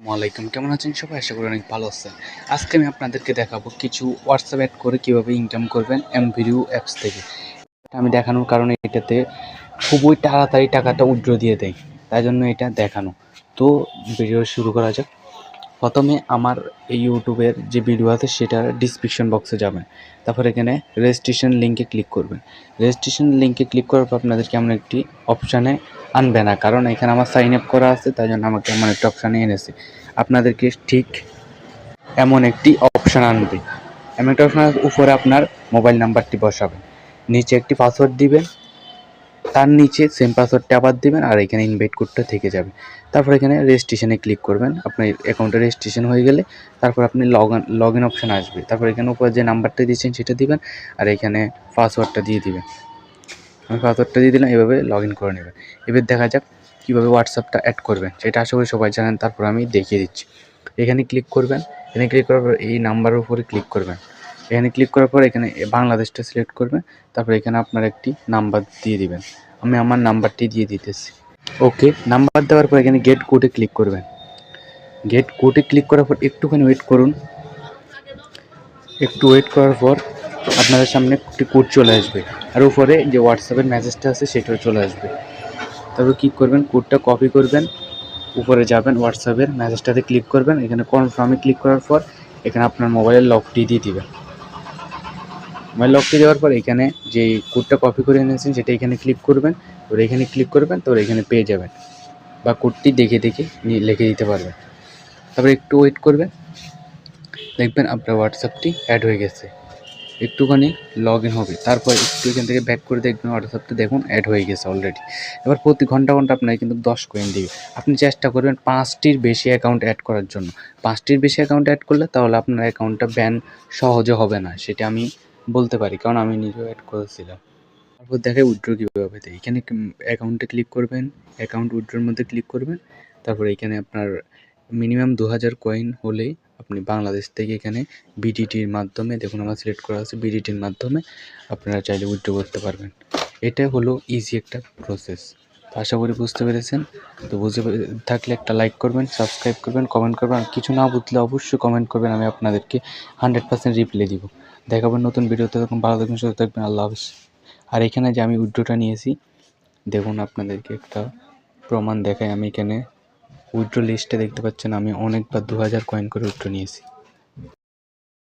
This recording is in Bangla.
ওয়ালাইকুম, কেমন আছেন সবাই? আশা করি অনেক ভালো আছেন। আজকে আমি আপনাদেরকে দেখাবো কিছু হোয়াটসঅ্যাপ অ্যাড করে কীভাবে ইনকাম করবেন এমভিডিও অ্যাপস থেকে। আমি দেখানোর কারণে এটাতে খুবই তাড়াতাড়ি টাকাটা উইথড্র দিয়ে দেয়, তাই জন্য এটা দেখানো। তো ভিডিও শুরু করা যাক। প্রথমে আমার এই ইউটিউবের যে ভিডিও আছে সেটার ডিসক্রিপশন বক্সে যাবেন, তারপর এখানে রেজিস্ট্রেশন লিঙ্কে ক্লিক করবেন। রেজিস্ট্রেশন লিঙ্কে ক্লিক করার পর আপনাদেরকে এমন একটি অপশানে আনবে না, কারণ এখানে আমার সাইন আপ করা আছে, তাই জন্য আমাকে এমন একটা অপশানে এনেছে। আপনাদেরকে ঠিক এমন একটি অপশান আনবে, এমন একটা অপশান উপরে আপনার মোবাইল নাম্বারটি বসাবেন, নিচে একটি পাসওয়ার্ড দিবেন, তার নিচে সেম পাসওয়ার্ডটা আবার দেবেন, আর এখানে ইনভাইট কোডটা থেকে যাবে। তারপর এখানে রেজিস্ট্রেশনে ক্লিক করবেন। আপনার অ্যাকাউন্টে রেজিস্ট্রেশন হয়ে গেলে তারপর আপনি লগ ইন অপশান আসবে। তারপর এখানে উপরে যে নাম্বারটা দিয়েছেন সেটা দিবেন, আর এখানে পাসওয়ার্ডটা দিয়ে দিবেন। আমি পাসওয়ার্ডটা দিয়ে দিলাম, এভাবে লগ ইন করে নেবেন। এবার দেখা যাক কীভাবে হোয়াটসঅ্যাপটা অ্যাড করবেন, সেটা আশা করি সবাই জানেন। তারপর আমি দেখিয়ে দিচ্ছি। এখানে ক্লিক করবেন, এখানে ক্লিক করার পর এই নাম্বারের উপরে ক্লিক করবেন। এখানে ক্লিক করার পর এখানে বাংলাদেশটা সিলেক্ট করবেন, তারপর এখানে আপনার একটি নাম্বার দিয়ে দিবেন। আমি আমার নাম্বারটি দিয়ে দিতেছি। ওকে, নাম্বার দেওয়ার পর এখানে গেট কোডে ক্লিক করবেন। গেট কোডে ক্লিক করার পর একটুখানি ওয়েট করুন। একটু ওয়েট করার পর আপনাদের সামনে একটি কোড চলে আসবে, আর উপরে যে হোয়াটসঅ্যাপের মেসেজটা আছে সেটাও চলে আসবে। তারপর কী করবেন, কোডটা কপি করবেন, উপরে যাবেন, হোয়াটসঅ্যাপের মেসেজটাতে ক্লিক করবেন, এখানে কনফার্মে ক্লিক করার পর এখানে আপনার মোবাইলের লকটি দিয়ে দিবেন। মোবাইল লকটি দেওয়ার পর এখানে যে কোডটা কপি করে এনেছেন সেটা এখানে ক্লিক করবেন, তো এখানে ক্লিক করবেন, তো এখানে পেয়ে যাবেন, বা কোডটি দেখে লিখে দিতে পারবেন। তারপরে একটু ওয়েট করবেন, দেখবেন আপনার হোয়াটসঅ্যাপটি অ্যাড হয়ে গেছে। একটুখানি লগ ইন হবে, তারপর একটু এখান থেকে ব্যাক করে দেখবেন হোয়াটসঅ্যাপটা দেখুন অ্যাড হয়ে গেছে অলরেডি। এবার প্রতি ঘন্টা আপনাকে কিন্তু 10 কয়েন দিবে। আপনি চেষ্টা করবেন 5টির বেশি অ্যাকাউন্ট অ্যাড করার জন্য। 5টির বেশি অ্যাকাউন্ট অ্যাড করলে তাহলে আপনার অ্যাকাউন্টটা ব্যান সহজে হবে না, সেটা আমি বলতে পারি, কারণ আমি নিজেও অ্যাড করেছিলাম। তারপর দেখে উইথড্র কীভাবে দেয়। এখানে অ্যাকাউন্টে ক্লিক করবেন, অ্যাকাউন্ট উইথড্রর মধ্যে ক্লিক করবেন। তারপরে এখানে আপনার মিনিমাম 2000 কয়েন হলেই আপনি বাংলাদেশ থেকে এখানে বিডিটির মাধ্যমে, দেখুন আমার সিলেক্ট করা আছে, বিডিটির মাধ্যমে আপনারা চাইলে উইথড্র করতে পারবেন। এটা হলো ইজি একটা প্রসেস। তো আশা করি বুঝতে পেরেছেন। তো বুঝতে থাকলে একটা লাইক করবেন, সাবস্ক্রাইব করবেন, কমেন্ট করবেন, আর কিছু না বুঝলে অবশ্যই কমেন্ট করবেন, আমি আপনাদেরকে 100% রিপ্লাই দিব। দেখাবেন নতুন ভিডিওতে, তখন ভালো থাকবেন, সুস্থ থাকবেন, আল্লাহ হাফেজ। আর এখানে যে আমি উইথড্রটা নিয়েছি, দেখুন আপনাদেরকে একটা প্রমাণ দেখাই। আমি এখানে উইথড্র লিস্টে দেখতে পাচ্ছেন আমি অনেকবার 2000 কয়েন করে উইথড্র নিয়েছি।